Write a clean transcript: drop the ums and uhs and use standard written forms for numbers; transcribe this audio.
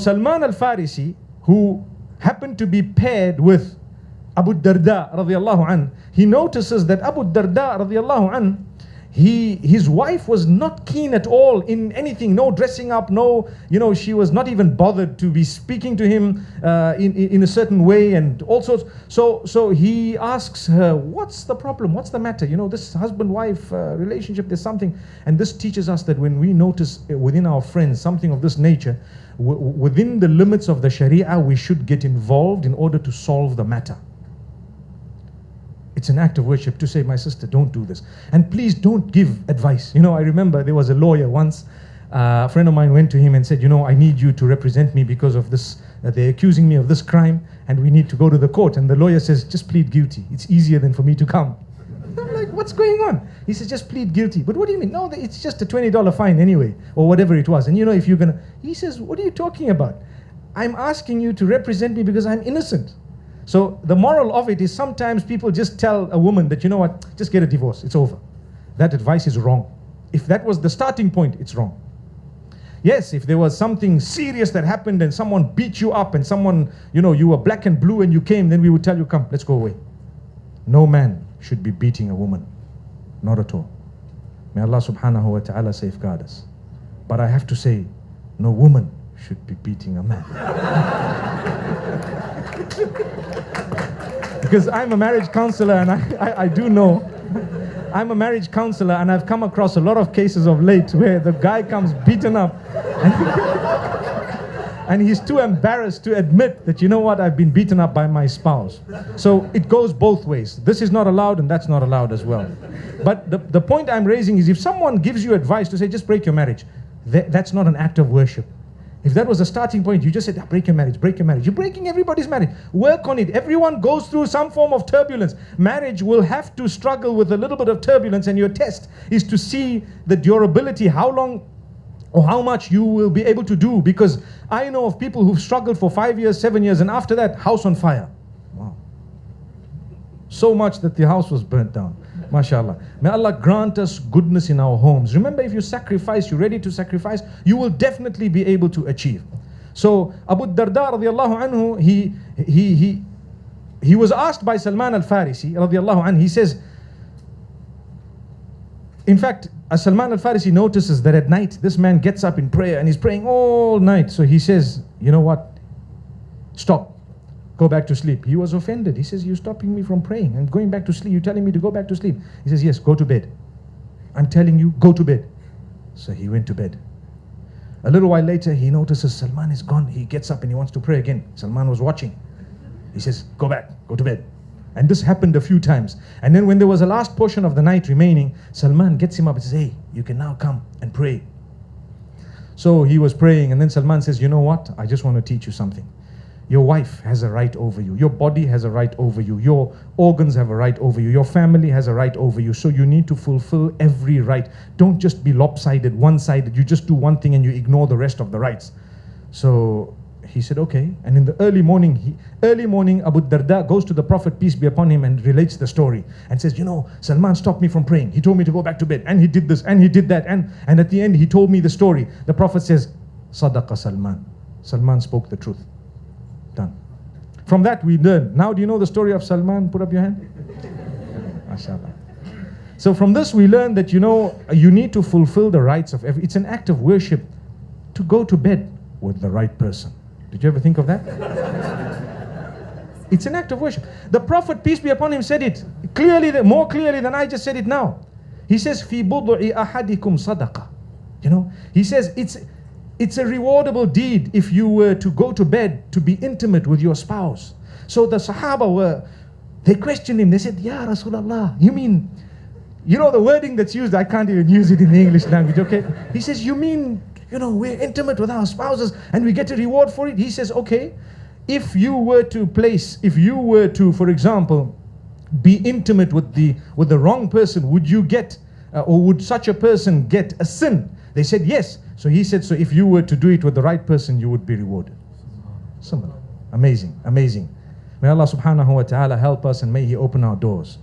Salman al-Farisi, who happened to be paired with Abu Darda radiallahu an, he notices that Abu Darda radiallahu an, his wife was not keen at all in anything, no dressing up, no, she was not even bothered to be speaking to him in a certain way and all sorts. So he asks her, what's the problem? What's the matter? This husband-wife relationship, there's something. And this teaches us that when we notice within our friends something of this nature, within the limits of the Sharia, we should get involved in order to solve the matter. It's an act of worship to say, my sister, don't do this. And please don't give advice. I remember there was a lawyer once, a friend of mine went to him and said, I need you to represent me because of this, they're accusing me of this crime and we need to go to the court. And the lawyer says, just plead guilty. It's easier than for me to come. I'm like, what's going on? He says, just plead guilty. But what do you mean? No, it's just a $20 fine anyway, or whatever it was. And if you're going to, he says, what are you talking about? I'm asking you to represent me because I'm innocent. So the moral of it is sometimes people just tell a woman that, just get a divorce, it's over. That advice is wrong. If that was the starting point, it's wrong. Yes, if there was something serious that happened and someone beat you up and someone, you were black and blue and you came, then we would tell you, come, let's go away. No man should be beating a woman. Not at all. May Allah subhanahu wa ta'ala safeguard us. But I have to say, no woman should be beating a man. Because I'm a marriage counselor and I do know, I'm a marriage counselor and I've come across a lot of cases of late where the guy comes beaten up and he's too embarrassed to admit that, I've been beaten up by my spouse. So it goes both ways. This is not allowed and that's not allowed as well. But the point I'm raising is if someone gives you advice to say, just break your marriage, that's not an act of worship. If that was the starting point, you just said, break your marriage, break your marriage. You're breaking everybody's marriage. Work on it. Everyone goes through some form of turbulence. Marriage will have to struggle with a little bit of turbulence, and your test is to see the durability, how long or how much you will be able to do. Because I know of people who've struggled for 5 years, 7 years, and after that, house on fire. Wow. So much that the house was burnt down. MashaAllah. May Allah grant us goodness in our homes. Remember, if you sacrifice, you're ready to sacrifice, you will definitely be able to achieve. So Abu Darda radiallahu anhu, he was asked by Salman al-Farisi radiallahu anhu, he says, in fact, as Salman al-Farisi notices that at night, this man gets up in prayer and he's praying all night. So he says, you know what? Stop. Go back to sleep. He was offended. He says, you're stopping me from praying. I'm going back to sleep. You're telling me to go back to sleep. He says, yes, go to bed. I'm telling you, go to bed. So he went to bed. A little while later, he notices Salman is gone. He gets up and he wants to pray again. Salman was watching. He says, go back, go to bed. And this happened a few times. And then when there was a last portion of the night remaining, Salman gets him up and says, hey, you can now come and pray. So he was praying, and then Salman says, you know what? I just want to teach you something. Your wife has a right over you. Your body has a right over you. Your organs have a right over you. Your family has a right over you. So you need to fulfill every right. Don't just be lopsided, one-sided. You just do one thing and you ignore the rest of the rights. So he said, okay. And in the early morning, Abu Darda goes to the Prophet, peace be upon him, and relates the story and says, Salman stopped me from praying. He told me to go back to bed, and he did this, and he did that. And at the end, he told me the story. The Prophet says, Sadaqa Salman. Salman spoke the truth. Done. From that we learn. Now do you know the story of Salman? Put up your hand. MashaAllah. So from this we learn that you need to fulfill the rights of it's an act of worship to go to bed with the right person. Did you ever think of that? It's an act of worship. The Prophet, peace be upon him, said it clearly, more clearly than I just said it now. He says, Fi budu'i ahadikum sadaqa. He says it's a rewardable deed if you were to go to bed to be intimate with your spouse. So the Sahaba they questioned him. They said, Ya Rasulullah, you mean, the wording that's used, I can't even use it in the English language, okay? He says, you mean, we're intimate with our spouses and we get a reward for it? He says, okay, if you were to, for example, be intimate with the wrong person, would you get, or would such a person get a sin? They said, yes. So he said, so if you were to do it with the right person, you would be rewarded. Amazing, amazing. May Allah subhanahu wa ta'ala help us, and may He open our doors.